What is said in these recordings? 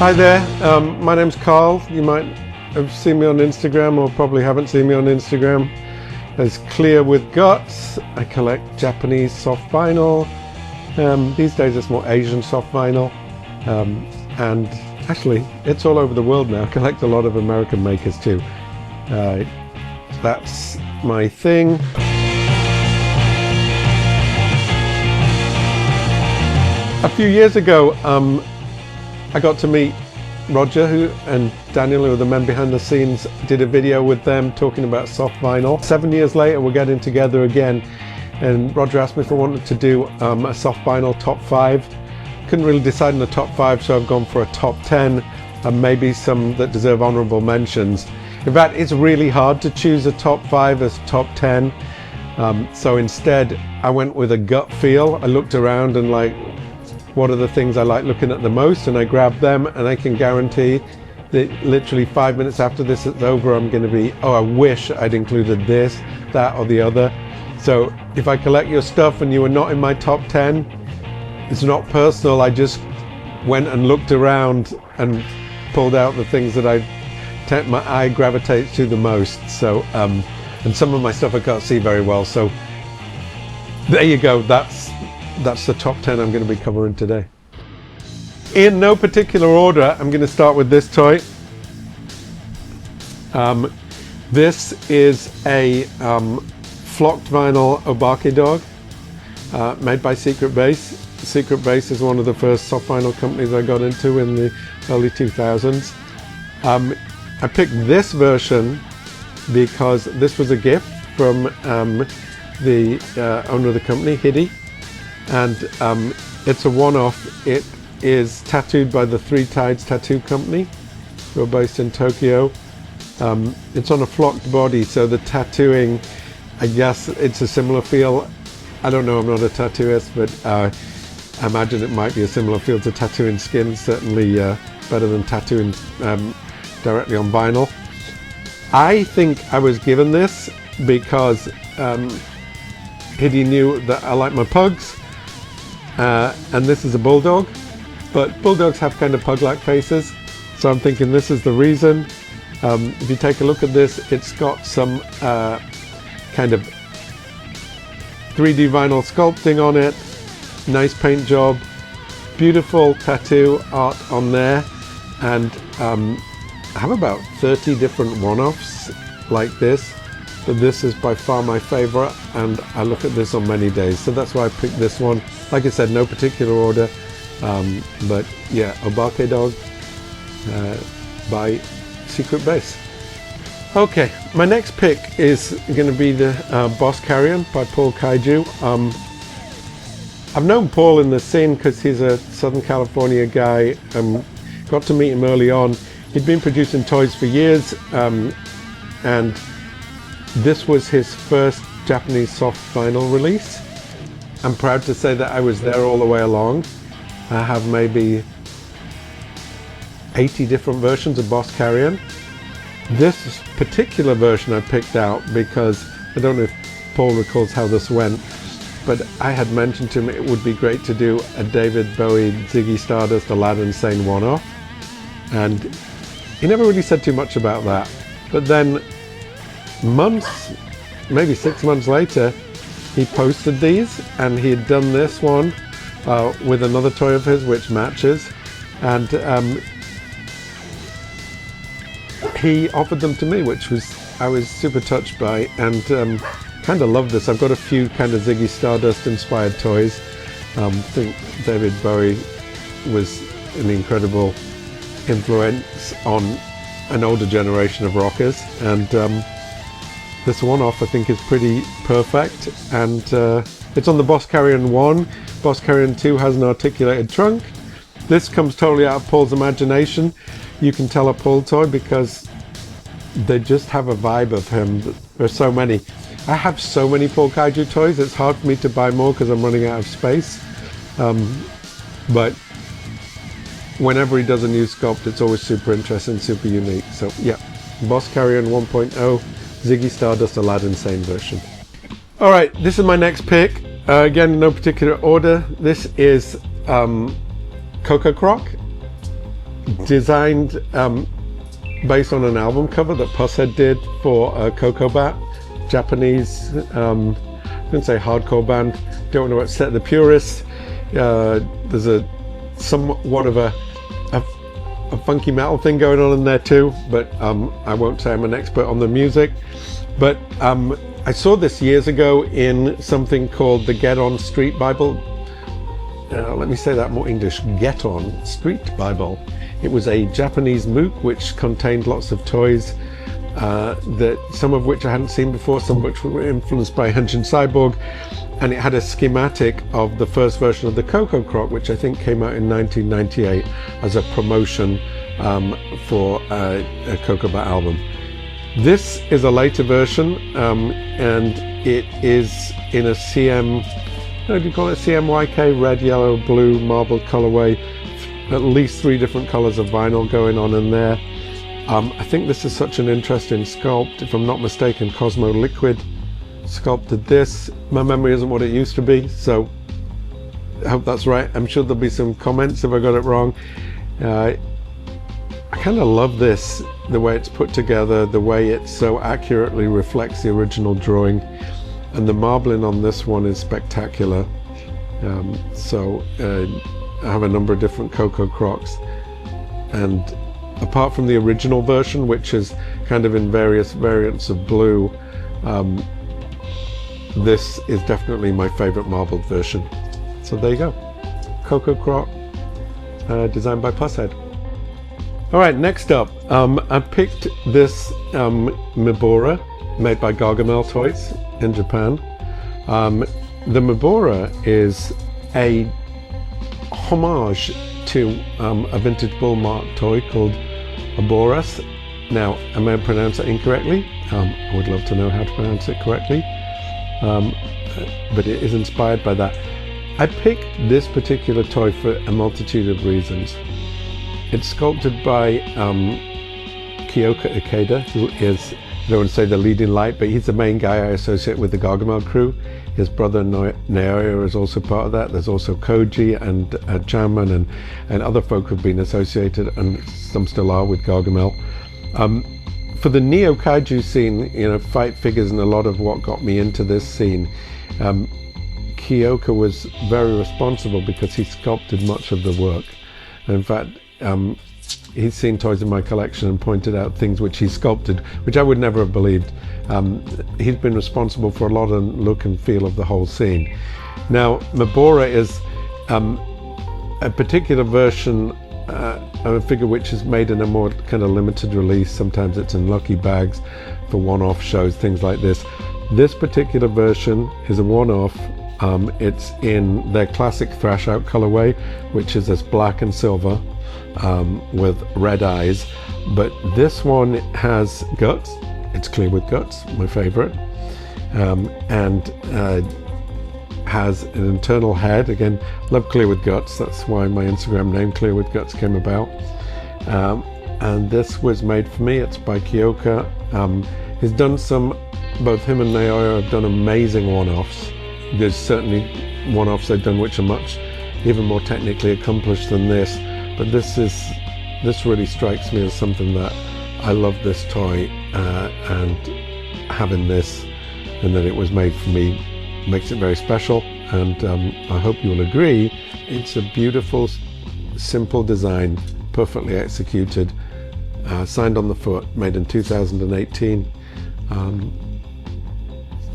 Hi there, my name's Carl. You might have seen me on Instagram or probably haven't seen me on Instagram as Clearwithguts. I collect Japanese soft vinyl. These days it's more Asian soft vinyl. And actually it's all over the world now. I collect a lot of American makers too. That's my thing. A few years ago, I got to meet Roger and Daniel, who are the men behind the scenes, did a video with them talking about soft vinyl. 7 years later, we're getting together again, and Roger asked me if I wanted to do a soft vinyl top 5. Couldn't really decide on the top 5, so I've gone for a top 10, and maybe some that deserve honorable mentions. In fact, it's really hard to choose a top 5 as top 10, so instead I went with a gut feel. I looked around and like, what are the things I like looking at the most, and I grabbed them, and I can guarantee that literally 5 minutes after this is over, I'm going to be, oh, I wish I'd included this, that, or the other. So if I collect your stuff and you were not in my top 10, it's not personal. I just went and looked around and pulled out the things that my eye gravitates to the most. So and some of my stuff I can't see very well, so there you go. That's the top 10 I'm going to be covering today. In no particular order, I'm going to start with this toy. This is a flocked vinyl obake dog made by Secret Base. Secret Base is one of the first soft vinyl companies I got into in the early 2000s. I picked this version because this was a gift from the owner of the company, Henig. And it's a one-off. It is tattooed by the Three Tides Tattoo Company, who are based in Tokyo. It's on a flocked body, so the tattooing, I guess it's a similar feel. I don't know, I'm not a tattooist, but I imagine it might be a similar feel to tattooing skin, certainly better than tattooing directly on vinyl. I think I was given this because Henig knew that I like my pugs. And this is a bulldog, but bulldogs have kind of pug-like faces, so I'm thinking this is the reason. If you take a look at this, it's got some kind of 3D vinyl sculpting on it, nice paint job, beautiful tattoo art on there, and I have about 30 different one-offs like this. But this is by far my favorite, and I look at this on many days, so that's why I picked this one. Like I said, no particular order, but yeah, obake dog by Secret Base. Okay, my next pick is going to be the Boss Carrion by Paul Kaiju. I've known Paul in the scene because he's a Southern California guy. Got to meet him early on. He'd been producing toys for years, and this was his first Japanese soft vinyl release. I'm proud to say that I was there all the way along. I have maybe 80 different versions of Boss Carrion. This particular version I picked out because I don't know if Paul recalls how this went, but I had mentioned to him it would be great to do a David Bowie, Ziggy Stardust, Aladdin Sane one-off, and he never really said too much about that. But then months, maybe 6 months later, he posted these, and he had done this one with another toy of his which matches, and he offered them to me, which I was super touched by, and kind of loved this. I've got a few kind of Ziggy Stardust inspired toys. I think David Bowie was an incredible influence on an older generation of rockers, and this one-off I think is pretty perfect, and it's on the Boss Carrion 1. Boss Carrion 2 has an articulated trunk. This comes totally out of Paul's imagination. You can tell a Paul toy because they just have a vibe of him. There's so many. I have so many Paul Kaiju toys, it's hard for me to buy more because I'm running out of space. But whenever he does a new sculpt, it's always super interesting, super unique. So yeah, Boss Carrion 1.0. Ziggy Stardust Aladdin Sane version. Alright, this is my next pick. Again, no particular order. This is Coco Croc. designed based on an album cover that Pussad did for Coco Bat, Japanese, I wouldn't say hardcore band, don't want to upset the purists. There's a somewhat of a funky metal thing going on in there too, but I won't say I'm an expert on the music. But I saw this years ago in something called the Get On Street Bible. Let me say that more English, Get On Street Bible. It was a Japanese MOOC which contained lots of toys, that some of which I hadn't seen before, some of which were influenced by Henshin Cyborg, and it had a schematic of the first version of the Coco croc, which I think came out in 1998 as a promotion for a Coco Bat album. This is a later version, and it is in a CM, what do you call it, CMYK, red, yellow, blue, marbled colorway, at least 3 different colors of vinyl going on in there. I think this is such an interesting sculpt. If I'm not mistaken, Cosmo Liquid sculpted this. My memory isn't what it used to be, so I hope that's right. I'm sure there'll be some comments if I got it wrong. I kind of love this, the way it's put together, the way it so accurately reflects the original drawing, and the marbling on this one is spectacular. I have a number of different Coco crocs, and apart from the original version, which is kind of in various variants of blue, this is definitely my favorite marbled version. So there you go, Coco croc, designed by Pussad. All right, next up, I picked this mibbora made by Gaga Toys in Japan. The mibbora is a homage to a vintage Bullmark toy called Aboras. Now, I may have pronounced it incorrectly. I would love to know how to pronounce it correctly, but it is inspired by that. I picked this particular toy for a multitude of reasons. It's sculpted by Kyoka Ikeda, who is, I don't want to say the leading light, but he's the main guy I associate with the Gargamel crew. His brother Naoya is also part of that. There's also Kougy and Chaman and other folk who've been associated, and some still are, with Gargamel. For the Neo Kaiju scene, you know, fight figures and a lot of what got me into this scene, Kyoka was very responsible because he sculpted much of the work. And in fact, he's seen toys in my collection and pointed out things which he sculpted, which I would never have believed. He's been responsible for a lot of look and feel of the whole scene. Now, mibbora is a particular version of a figure which is made in a more kind of limited release. Sometimes it's in lucky bags for one-off shows, things like this. This particular version is a one-off. It's in their classic thrash out colorway, which is this black and silver with red eyes, but this one has guts. It's Clearwithguts, my favorite, and has an internal head. Again, love Clearwithguts, that's why my Instagram name Clearwithguts came about. And this was made for me. It's by Kyoka. He's done some, both him and Naoya have done amazing one-offs. There's certainly one-offs they've done which are much even more technically accomplished than this, but this really strikes me as something that I love this toy, and having this and that it was made for me makes it very special, and I hope you will agree. It's a beautiful, simple design, perfectly executed, signed on the foot, made in 2018,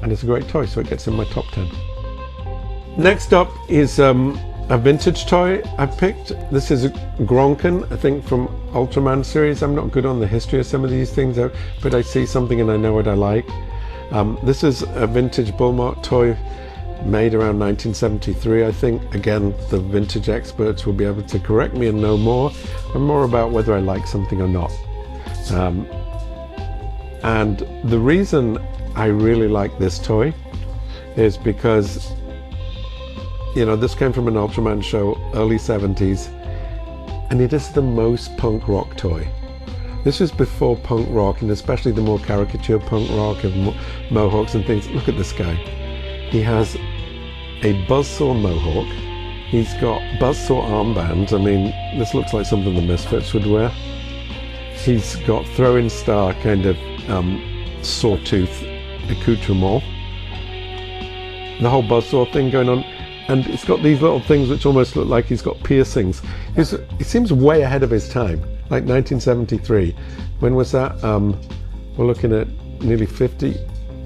and it's a great toy, so it gets in my top 10. Next up is a vintage toy I picked. This is a Gronken, I think from Ultraman series. I'm not good on the history of some of these things, but I see something and I know what I like. This is a vintage Bullmark toy made around 1973, I think. Again, the vintage experts will be able to correct me and know more, and more about whether I like something or not. And the reason I really like this toy is because, you know, this came from an Ultraman show, early 70s, and it is the most punk rock toy. This was before punk rock, and especially the more caricature punk rock of mohawks and things. Look at this guy. He has a buzzsaw mohawk, He's got buzzsaw armbands. I mean, this looks like something the Misfits would wear. He's got throwing star kind of sawtooth accoutrement. The whole buzzsaw thing going on. And it's got these little things which almost look like he's got piercings. He seems way ahead of his time, like 1973. When was that? We're looking at nearly 50.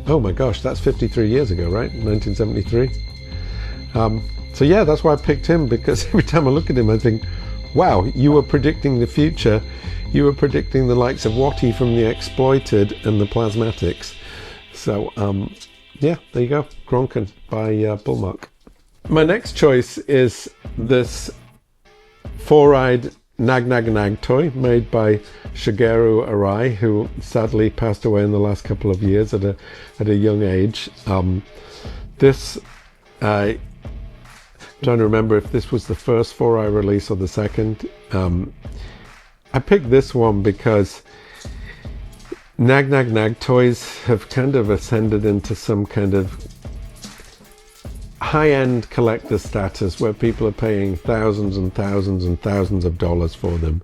Oh my gosh, that's 53 years ago, right? 1973. So yeah, that's why I picked him, because every time I look at him, I think, wow, you were predicting the future. You were predicting the likes of Watty from the Exploited and the Plasmatics. So yeah, there you go. Gronken by Bullmark. My next choice is this four-eyed Nag toy made by Shigeru Arai, who sadly passed away in the last couple of years at a young age. I'm trying to remember if this was the first four-eye release or the second. I picked this one because Nag toys have kind of ascended into some kind of high-end collector status where people are paying thousands and thousands and thousands of dollars for them.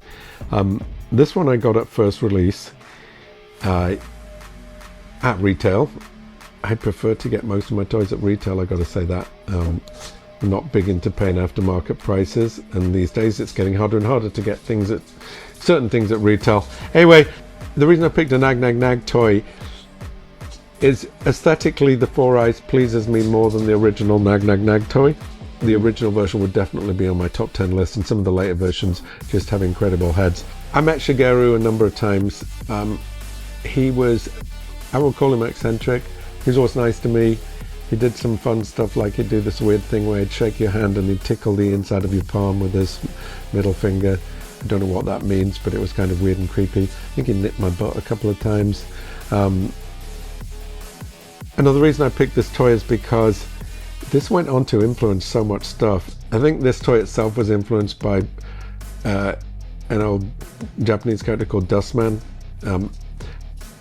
This one I got at first release at retail. I prefer to get most of my toys at retail, I gotta say that. I'm not big into paying aftermarket prices, and these days it's getting harder and harder to get certain things at retail. Anyway, the reason I picked a Nag toy is aesthetically the Four Eyes pleases me more than the original Nag toy. The original version would definitely be on my top 10 list, and some of the later versions just have incredible heads. I met Shigeru a number of times. He was, I would call him eccentric. He was always nice to me. He did some fun stuff, like he'd do this weird thing where he'd shake your hand and he'd tickle the inside of your palm with his middle finger. I don't know what that means, but it was kind of weird and creepy. I think he nipped my butt a couple of times. Another reason I picked this toy is because this went on to influence so much stuff. I think this toy itself was influenced by an old Japanese character called Dustman.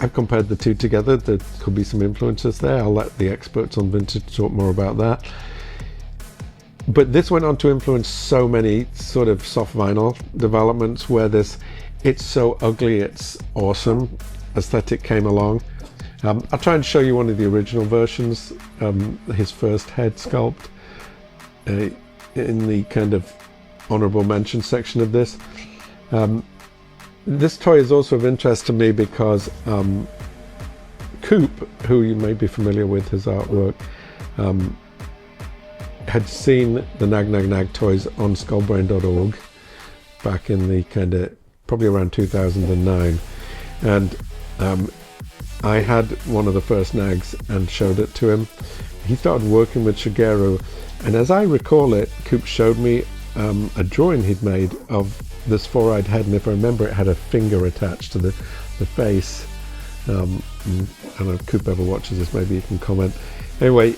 I've compared the two together. There could be some influences there. I'll let the experts on vintage talk more about that. But this went on to influence so many sort of soft vinyl developments where it's so ugly, it's awesome aesthetic came along. I'll try and show you one of the original versions, his first head sculpt, in the kind of honorable mention section of this. This toy is also of interest to me because Coop, who you may be familiar with his artwork, had seen the Nag toys on skullbrain.org back in the kind of probably around 2009, and I had one of the first Nags and showed it to him. He started working with Shigeru, and as I recall it, Coop showed me a drawing he'd made of this four-eyed head, and if I remember, it had a finger attached to the face. I don't know if Coop ever watches this, maybe he can comment. Anyway,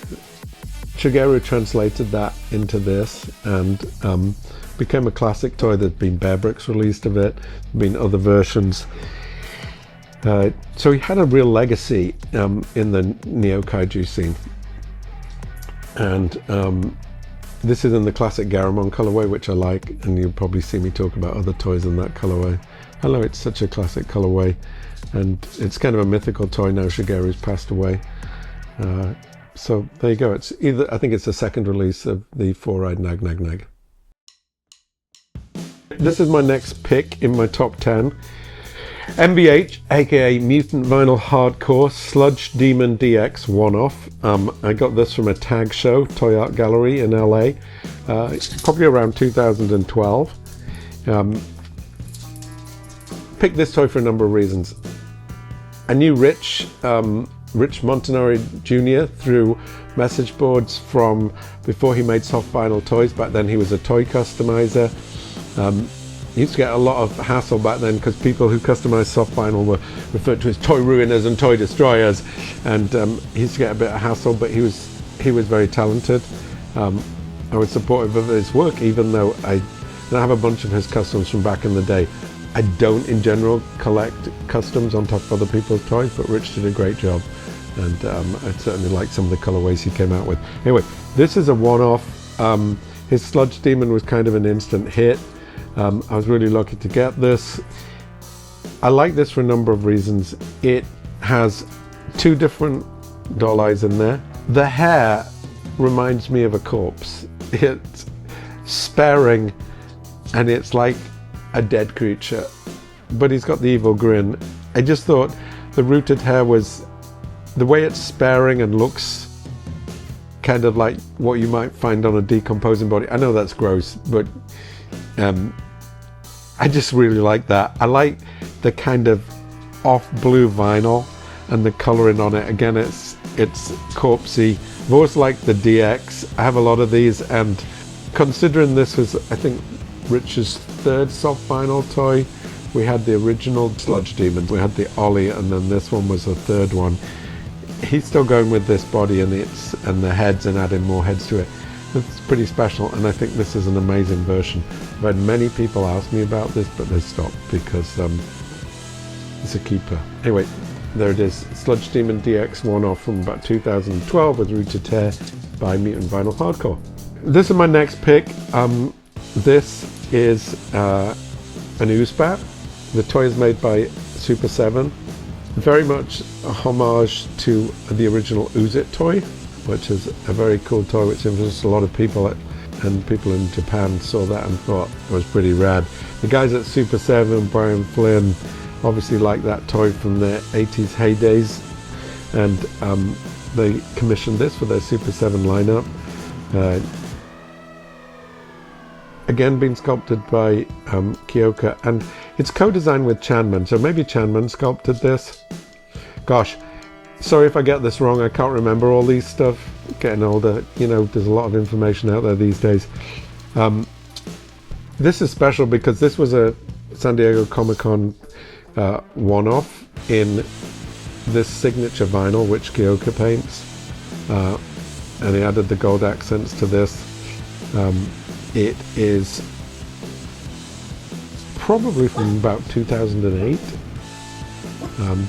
Shigeru translated that into this and became a classic toy. There's been Bear Bricks released of it, been other versions. So he had a real legacy in the Neo Kaiju scene, and this is in the classic Garamon colorway, which I like, and you'll probably see me talk about other toys in that colorway. I know it's such a classic colorway, and it's kind of a mythical toy now. Shigeru's passed away, so there you go. It's either, I think it's the second release of the four-eyed Nag. This is my next pick in my top 10. MVH, aka Mutant Vinyl Hardcore Sludge Demon DX one-off. I got this from a tag show, Toy Art Gallery in LA, probably around 2012. Picked this toy for a number of reasons. I knew Rich Montanari Jr. through message boards from before he made soft vinyl toys. Back then he was a toy customizer. He used to get a lot of hassle back then because people who customized soft vinyl were referred to as toy ruiners and toy destroyers, and he used to get a bit of hassle, but he was very talented. I was supportive of his work, even though I have a bunch of his customs from back in the day. I don't in general collect customs on top of other people's toys, but Rich did a great job, and I certainly like some of the colorways he came out with. Anyway, this is a one-off. His Sludge Demon was kind of an instant hit. I was really lucky to get this. I like this for a number of reasons. It has 2 different doll eyes in there. The hair reminds me of a corpse. It's sparing and it's like a dead creature, but he's got the evil grin. I just thought the rooted hair was, the way it's sparing and looks kind of like what you might find on a decomposing body. I know that's gross, but I just really like that. I like the kind of off blue vinyl and the coloring on it. Again, it's corpsey. I've always liked the DX. I have a lot of these, and considering this was, I think, Rich's 3rd soft vinyl toy, we had the original Sludge Demon, we had the Ollie, and then this one was the 3rd one. He's still going with this body and the heads and adding more heads to it. It's pretty special, and I think this is an amazing version. I've had many people ask me about this, but they stopped because it's a keeper. Anyway, there it is. Sludge Demon DX one-off from about 2012 with rooted hair by Mutant Vinyl Hardcore. This is my next pick. This is an usuzbat. The toy is made by Super 7. Very much a homage to the original Uzit toy, which is a very cool toy which influenced a lot of people, and people in Japan saw that and thought it was pretty rad. The guys at Super 7, Brian Flynn, obviously liked that toy from their 80s heydays, and they commissioned this for their Super 7 lineup. Again, being sculpted by Coco, and it's co-designed with Chanman, so maybe Chanman sculpted this. Gosh, sorry if I get this wrong, I can't remember all these stuff. Getting older, you know, there's a lot of information out there these days. This is special because this was a San Diego Comic-Con one-off in this signature vinyl which Coco paints, and he added the gold accents to this. It is probably from about 2008.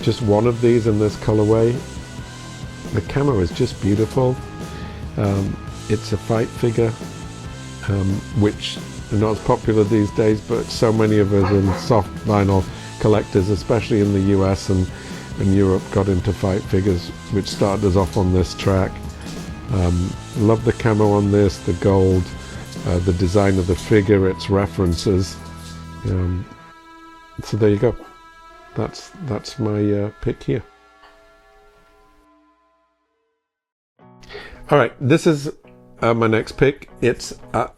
Just one of these in this colorway. The camo is just beautiful. It's a fight figure, which is not as popular these days, but so many of us in soft vinyl collectors, especially in the US and Europe, got into fight figures, which started us off on this track. Love the camo on this, the gold, the design of the figure, its references. So there you go. That's my pick here. All right, this is my next pick. It's a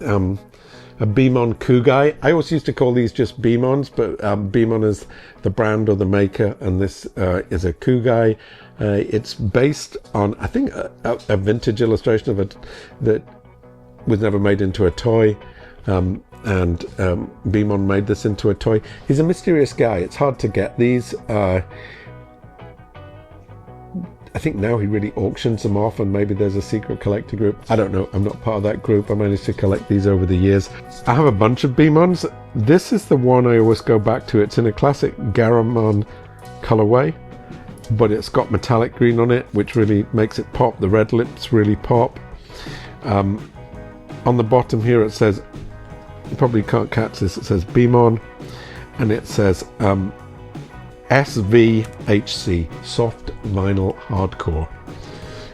Bemon kougy. I always used to call these just Bemons, but Bemon is the brand or the maker, and this is a kougy. It's based on, I think, a vintage illustration of it that was never made into a toy, and Bemon made this into a toy. He's a mysterious guy. It's hard to get these. I think now he really auctions them off, and maybe there's a secret collector group. I don't know. I'm not part of that group. I managed to collect these over the years. I have a bunch of Bemons. This is the one I always go back to. It's in a classic Garamon colorway, but it's got metallic green on it, which really makes it pop. The red lips really pop. On the bottom here it says, you probably can't catch this, it says Bemon, and it says SVHC, Soft Vinyl Hardcore.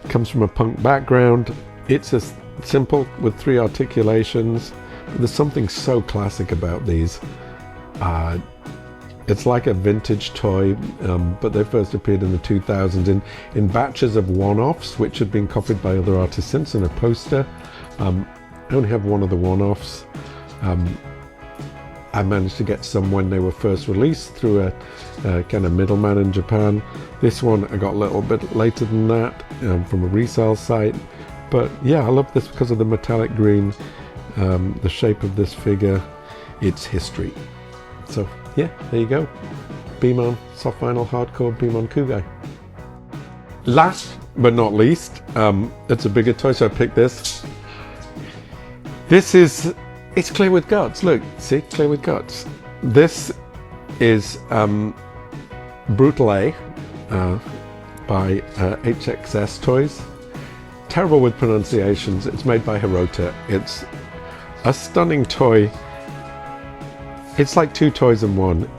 It comes from a punk background. It's a simple with 3 articulations. There's something so classic about these. It's like a vintage toy, but they first appeared in the 2000s in batches of one-offs, which had been copied by other artists since in a poster. I only have one of the one-offs. I managed to get some when they were first released through a kind of middleman in Japan. This one I got a little bit later than that, from a resale site. But yeah, I love this because of the metallic green, the shape of this figure, its history. So yeah, there you go. Bemon, soft vinyl hardcore Bemon kougy. Last but not least, it's a bigger toy, so I picked this. It's Clearwithguts. Look, see, Clearwithguts. This is Brutal A by HXS Toys. Terrible with pronunciations. It's made by Hirota. It's A stunning toy. It's like two toys in one.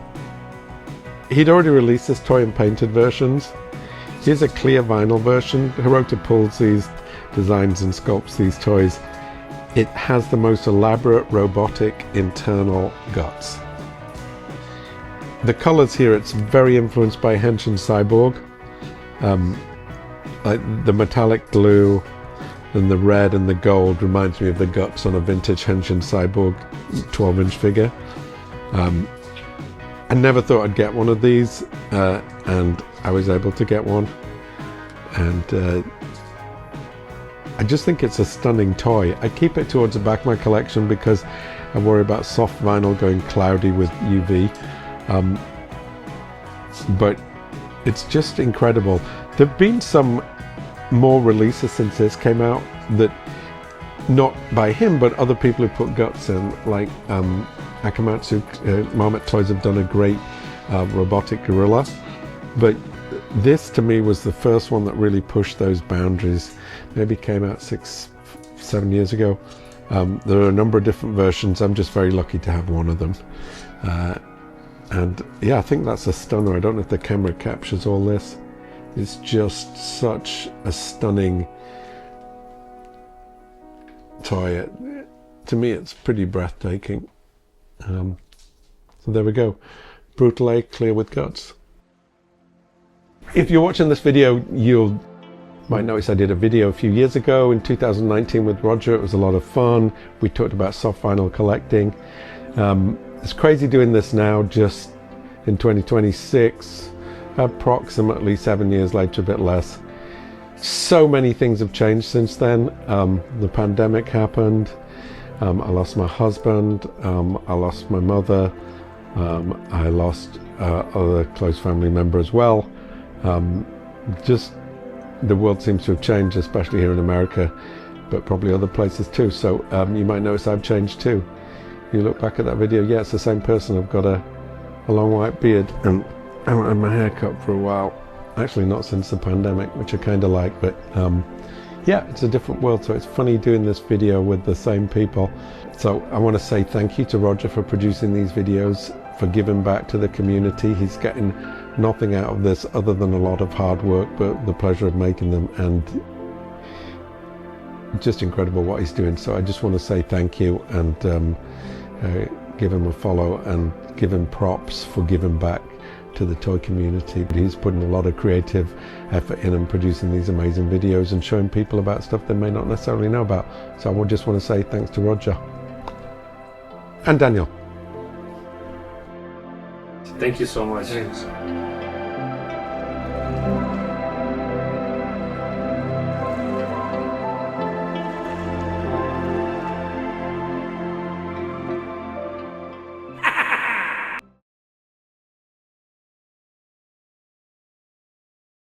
He'd already released this toy in painted versions. Here's a clear vinyl version. Hirota pulls these designs and sculpts these toys. It has the most elaborate robotic internal guts. The colors here, it's very influenced by Henshin Cyborg. Like the metallic blue and the red and the gold reminds me of the guts on a vintage Henshin Cyborg 12-inch figure. I never thought I'd get one of these, and I was able to get one. And I just think it's a stunning toy. I keep it towards the back of my collection because I worry about soft vinyl going cloudy with UV. But it's just incredible. There've been some more releases since this came out that, not by him, but other people who put guts in, like Akamatsu. Marmot Toys have done a great robotic gorilla. But this to me was the first one that really pushed those boundaries. Maybe came out 6-7 years ago. There are a number of different versions. I'm just very lucky to have one of them. And yeah, I think that's a stunner. I don't know if the camera captures all this. It's just such a stunning toy. To me, it's pretty breathtaking. So there we go. Brutal A, Clear with Guts. If you're watching this video, you might notice I did a video a few years ago in 2019 with Roger. It was a lot of fun. We talked about soft vinyl collecting. It's crazy doing this now, just in 2026, approximately 7 years later, a bit less. So many things have changed since then. The pandemic happened. I lost my husband. I lost my mother. I lost other close family member as well. Just the world seems to have changed, especially here in America, but probably other places too. So you might notice I've changed too. You look back at that video, yeah, it's the same person. I've got a long white beard and I haven't had my hair cut for a while. Actually, not since the pandemic, which I kind of like, but yeah, it's a different world. So it's funny doing this video with the same people. So I want to say thank you to Roger for producing these videos, for giving back to the community. He's getting nothing out of this other than a lot of hard work, but the pleasure of making them, and just incredible what he's doing. So I just want to say thank you, and give him a follow and give him props for giving back to the toy community. He's putting a lot of creative effort in and producing these amazing videos and showing people about stuff they may not necessarily know about. So I just want to say thanks to Roger and Daniel. Thank you so much. Thanks.